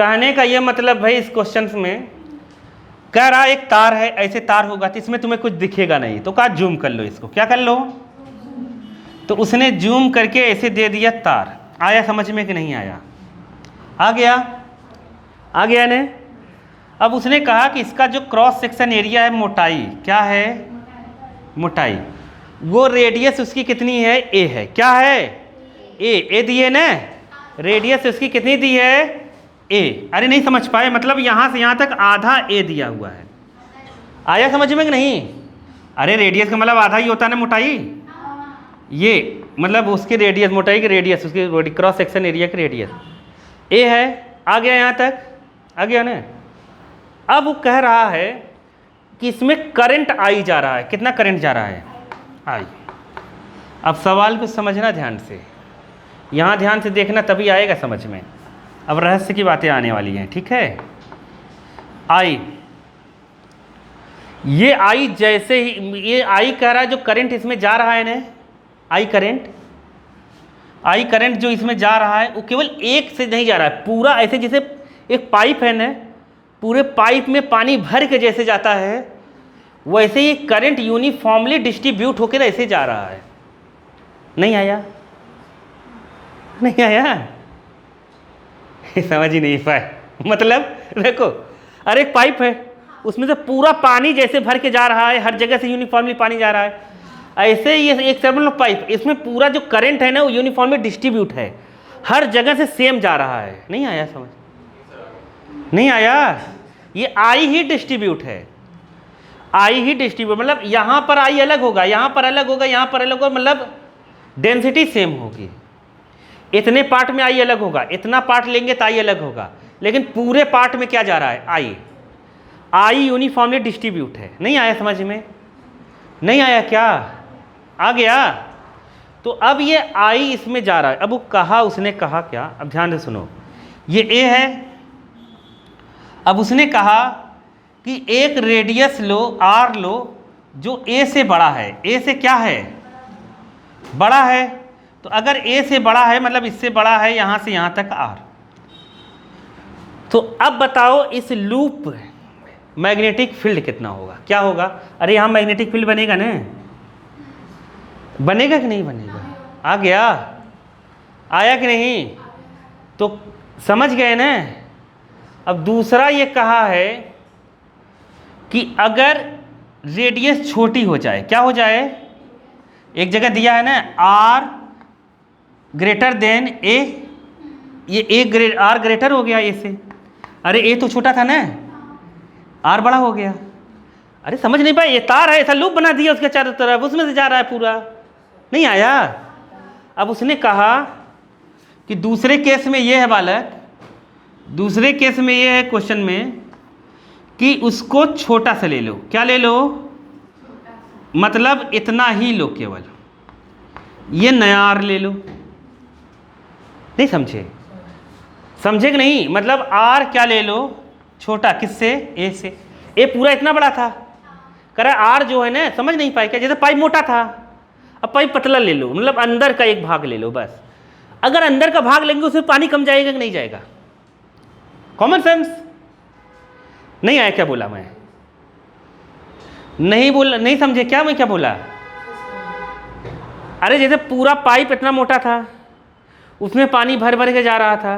कहने का ये मतलब भाई इस क्वेश्चन में कह रहा एक तार है, ऐसे तार होगा तो इसमें तुम्हें कुछ दिखेगा नहीं, तो कहा जूम कर लो इसको, क्या कर लो, तो उसने जूम करके ऐसे दे दिया तार। आया समझ में कि नहीं आया? आ गया, आ गया ने। अब उसने कहा कि इसका जो क्रॉस सेक्शन एरिया है, मोटाई क्या है, मोटाई, वो रेडियस उसकी कितनी है, ए है, क्या है, ए दिए ना, रेडियस उसकी कितनी दी है, ए। अरे नहीं समझ पाए, मतलब यहाँ से यहाँ तक आधा ए दिया हुआ है। आया समझ में कि नहीं? अरे रेडियस का मतलब आधा ही होता है ना मोटाई, ये मतलब उसकी रेडियस, मोटाई की रेडियस, उसकी क्रॉस सेक्शन एरिया की रेडियस ए है। आ गया यहाँ तक, आ गया ना। अब वो कह रहा है कि इसमें करंट आई जा रहा है, कितना करंट जा रहा है, आई। अब सवाल को समझना ध्यान से, यहाँ ध्यान से देखना तभी आएगा समझ में। अब रहस्य की बातें आने वाली हैं, ठीक है। आई, ये आई जैसे ही, ये आई कह रहा है जो करंट इसमें जा रहा है ना, आई करंट जो इसमें जा रहा है वो केवल एक से नहीं जा रहा है, पूरा ऐसे जैसे एक पाइप है ना, पूरे पाइप में पानी भर के जैसे जाता है वैसे ही करंट यूनिफॉर्मली डिस्ट्रीब्यूट होकर ऐसे जा रहा है। नहीं आया? नहीं आया? समझ ही नहीं पाए। मतलब देखो, अरे एक पाइप है, उसमें से पूरा पानी जैसे भर के जा रहा है, हर जगह से यूनिफॉर्मली पानी जा रहा है, ऐसे ही ये एक सर्कुलर पाइप, इसमें पूरा जो करंट है ना वो यूनिफॉर्मली डिस्ट्रीब्यूट है, हर जगह से सेम जा रहा है। नहीं आया समझ? नहीं आया? ये आई ही डिस्ट्रीब्यूट है, आई ही डिस्ट्रीब्यूट, मतलब यहाँ पर आई अलग होगा, यहाँ पर अलग होगा, यहाँ पर अलग होगा, मतलब डेंसिटी सेम होगी। इतने पार्ट में आई अलग होगा, इतना पार्ट लेंगे तो आई अलग होगा, लेकिन पूरे पार्ट में क्या जा रहा है, आई यूनिफॉर्मली डिस्ट्रीब्यूट है। नहीं आया समझ में? नहीं आया क्या? आ गया? तो अब ये आई इसमें जा रहा है। अब वो कहा, उसने कहा क्या, अब ध्यान से सुनो, ये ए है। अब उसने कहा कि एक रेडियस लो, आर लो, जो ए से बड़ा है, ए से क्या है, बड़ा है। तो अगर ए से बड़ा है मतलब इससे बड़ा है यहाँ से यहाँ तक आर, तो अब बताओ इस लूप मैग्नेटिक फील्ड कितना होगा, क्या होगा? अरे यहाँ मैग्नेटिक फील्ड बनेगा ना, बनेगा कि नहीं बनेगा? आ गया? आया कि नहीं? तो समझ गए ना। अब दूसरा ये कहा है कि अगर रेडियस छोटी हो जाए, क्या हो जाए, एक जगह दिया है ना आर ग्रेटर देन ए, ये आर ग्रेटर हो गया ए से, अरे ए तो छोटा था ना, आर बड़ा हो गया। अरे समझ नहीं पाए, ये तार है, ऐसा लूप बना दिया उसके चारों तरफ, उसमें से जा रहा है पूरा। नहीं आया? अब उसने कहा कि दूसरे केस में ये है बालक, दूसरे केस में ये है क्वेश्चन में कि उसको छोटा सा ले लो, क्या ले लो, मतलब इतना ही लो, केवल ये नया आर ले लो। नहीं समझे? समझे कि नहीं? मतलब आर क्या ले लो, छोटा, किससे, ए से। ए पूरा इतना बड़ा था, कह रहा आर जो है ना, समझ नहीं पाए क्या, जैसे पाइप मोटा था, अब पाइप पतला ले लो, मतलब अंदर का एक भाग ले लो बस। अगर अंदर का भाग लेंगे उसमें पानी कम जाएगा कि नहीं जाएगा? Common sense. नहीं आया क्या बोला मैं? नहीं बोला, नहीं समझे क्या मैं क्या बोला? अरे जैसे पूरा पाइप इतना मोटा था, उसमें पानी भर भर के जा रहा था,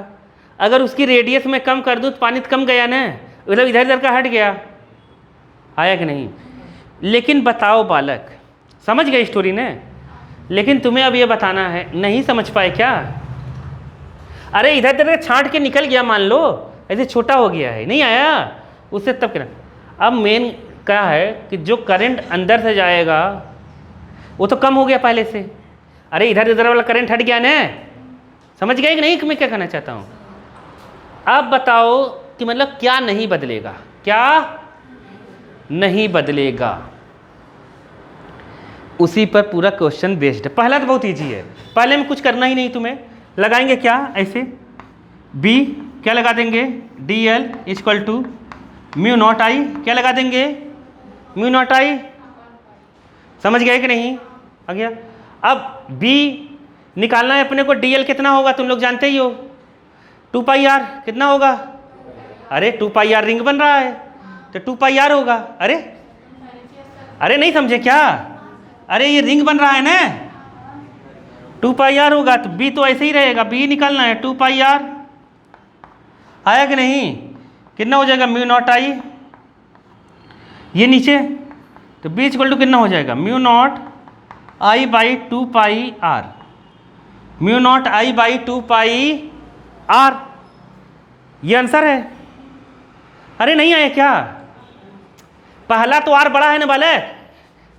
अगर उसकी रेडियस में कम कर दूँ तो पानी तो कम गया ना, मतलब इधर इधर का हट गया। आया कि नहीं? लेकिन बताओ बालक, समझ गए स्टोरी ने? लेकिन तुम्हें अब ये बताना है, नहीं समझ पाए क्या? अरे इधर इधर छांट के निकल गया, मान लो ऐसे छोटा हो गया है, नहीं आया उससे तब करंट। अब मेन क्या है कि जो करंट अंदर से जाएगा वो तो कम हो गया पहले से, अरे इधर इधर वाला करंट हट गया ना। समझ गए कि नहीं कि मैं क्या कहना चाहता हूँ? अब बताओ कि मतलब क्या नहीं बदलेगा, क्या नहीं बदलेगा, उसी पर पूरा क्वेश्चन बेस्ड है। पहला तो बहुत इजी है, पहले में कुछ करना ही नहीं, तुम्हें लगाएंगे क्या, ऐसे बी क्या लगा देंगे, D L equal to mu naught I, क्या लगा देंगे, म्यू नॉट आई। समझ गए कि नहीं? आ गया? अब बी निकालना है अपने को, डी एल कितना होगा तुम लोग जानते ही हो, 2 पाई आर कितना होगा, अरे 2 पाई आर रिंग बन रहा है तो 2 पाई आर होगा। अरे नहीं समझे क्या? अरे ये रिंग बन रहा है ना, 2 पाई आर होगा तो बी तो ऐसे ही रहेगा, बी निकालना है 2 पाई आर। आया कि नहीं? कितना हो जाएगा म्यू नॉट आई, ये नीचे तो बी इक्वल टू कितना हो जाएगा mu naught I by 2 pi r, mu naught I by 2 pi r, ये आंसर है। अरे नहीं आया क्या? पहला तो आर बड़ा है ना बालक,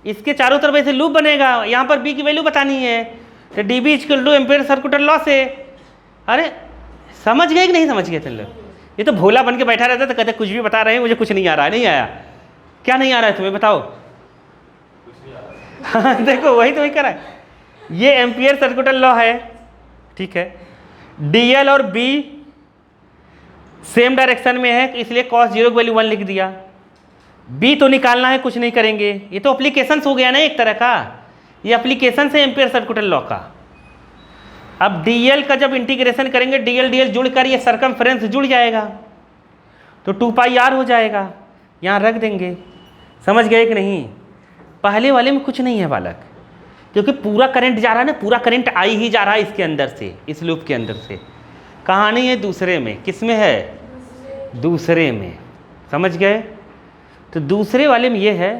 इसके चारों तरफ ऐसे लूप बनेगा, यहाँ पर बी की वैल्यू बतानी है तो d B equal to ampere circular law से। अरे समझ गए कि नहीं समझ गए तुम लोग? ये तो भोला बन के बैठा रहता तो कहते कुछ भी बता रहे हैं, मुझे कुछ नहीं आ रहा है। नहीं आया क्या? नहीं आ रहा है तुम्हें? बताओ। हाँ देखो वही तो वही करा है, ये एम्पियर सर्कुलर लॉ है, ठीक है। डीएल और बी सेम डायरेक्शन में है इसलिए cos 0 की वैल्यू 1 लिख दिया। बी तो निकालना है, कुछ नहीं करेंगे, ये तो एप्लीकेशन हो गया ना एक तरह का, ये एप्लीकेशन है एम्पियर सर्कुलर लॉ का। अब डीएल का जब इंटीग्रेशन करेंगे, डीएल डीएल जुड़कर ये सरकमफ्रेंस जुड़ जाएगा तो 2 पाई आर हो जाएगा, यहाँ रख देंगे। समझ गए कि नहीं? पहले वाले में कुछ नहीं है बालक, क्योंकि पूरा करंट जा रहा है ना, पूरा करंट आई ही जा रहा है इसके अंदर से, इस लूप के अंदर से। कहानी है दूसरे में, किस में है? दूसरे में। समझ गए? तो दूसरे वाले में ये है,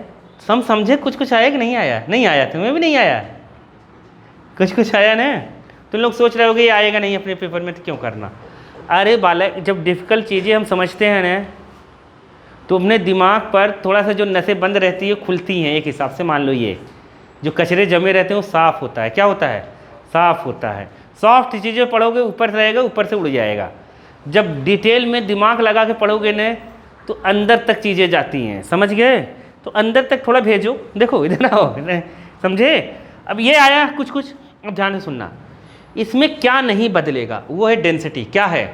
हम समझे कुछ कुछ आया कि नहीं आया? नहीं आया, तुम्हें भी नहीं आया? कुछ कुछ आया ना? तुम लोग सोच रहे होगे ये आएगा नहीं अपने पेपर में तो क्यों करना। अरे बालक जब डिफ़िकल्ट चीज़ें हम समझते हैं ना तो अपने दिमाग पर थोड़ा सा जो नसें बंद रहती है खुलती हैं। एक हिसाब से मान लो ये जो कचरे जमे रहते हैं वो साफ़ होता है। क्या होता है? साफ़ होता है। सॉफ्ट चीज़ें पढ़ोगे ऊपर से रहेगा, ऊपर से उड़ जाएगा। जब डिटेल में दिमाग लगा के पढ़ोगे न तो अंदर तक चीज़ें जाती हैं। समझ गए? तो अंदर तक थोड़ा भेजो। देखो इधर आओ, समझे? अब ये आया कुछ कुछ, अब ध्यान से सुनना। इसमें क्या नहीं बदलेगा वो है डेंसिटी। क्या है?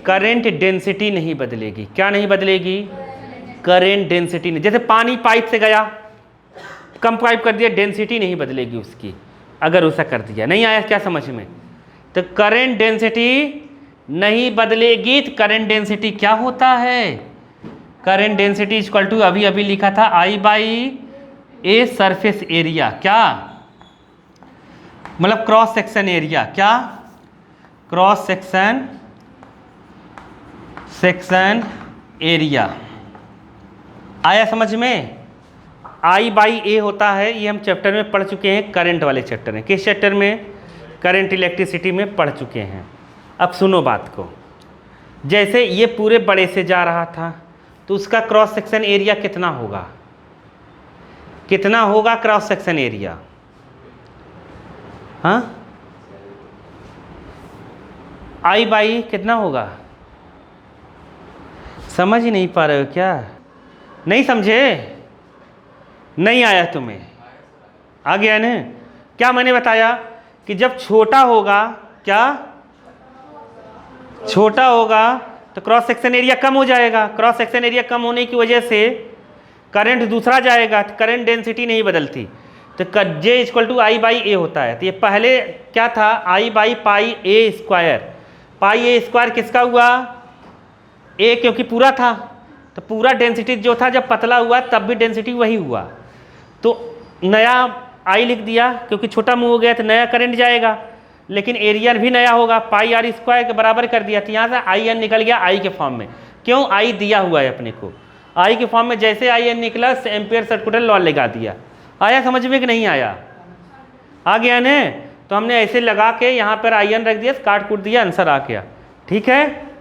करंट डेंसिटी नहीं बदलेगी। क्या नहीं बदलेगी? करंट डेंसिटी नहीं। जैसे पानी पाइप से गया, कम पाइप कर दिया, डेंसिटी नहीं बदलेगी उसकी, अगर ऐसा कर दिया। नहीं आया क्या समझ में? तो करंट डेंसिटी नहीं बदलेगी। तो करंट डेंसिटी क्या होता है? करंट डेंसिटी इक्वल टू अभी अभी लिखा था I by A surface area. क्या मतलब? Cross section area. क्या? Cross section area. आया समझ में? आई बाई ए होता है, ये हम चैप्टर में पढ़ चुके हैं, करंट वाले चैप्टर में। किस चैप्टर में? करंट इलेक्ट्रिसिटी में पढ़ चुके हैं। अब सुनो बात को। जैसे ये पूरे बड़े से जा रहा था तो उसका क्रॉस सेक्शन एरिया कितना होगा? कितना होगा क्रॉस सेक्शन एरिया? हाँ, आई बाई कितना होगा? समझ ही नहीं पा रहे हो क्या? नहीं समझे? नहीं आया तुम्हें? आ गया ना? क्या मैंने बताया कि जब छोटा होगा, क्या छोटा होगा तो क्रॉस सेक्शन एरिया कम हो जाएगा। क्रॉस सेक्शन एरिया कम होने की वजह से करंट दूसरा जाएगा, तो करंट डेंसिटी नहीं बदलती। तो J equal to I by A होता है। तो ये पहले क्या था? I by pi A square. Pi A square किसका हुआ? ए, क्योंकि पूरा था तो पूरा डेंसिटी जो था जब पतला हुआ तब भी डेंसिटी वही हुआ। तो नया आई लिख दिया, क्योंकि छोटा मुँह हो गया तो नया करंट जाएगा, लेकिन एरिया भी नया होगा। पाई आर स्क्वायर के बराबर कर दिया तो यहाँ से आई एन निकल गया आई के फॉर्म में। क्यों? आई दिया हुआ है अपने को, आई के फॉर्म में। जैसे आई एन निकला एम्पियर सर्कुलर लॉ लगा दिया। आया समझ में कि नहीं आया? आ गया ने? तो हमने ऐसे लगा के यहाँ पर आई एन रख दिया, काट कूट दिया, आंसर आ गया। ठीक है।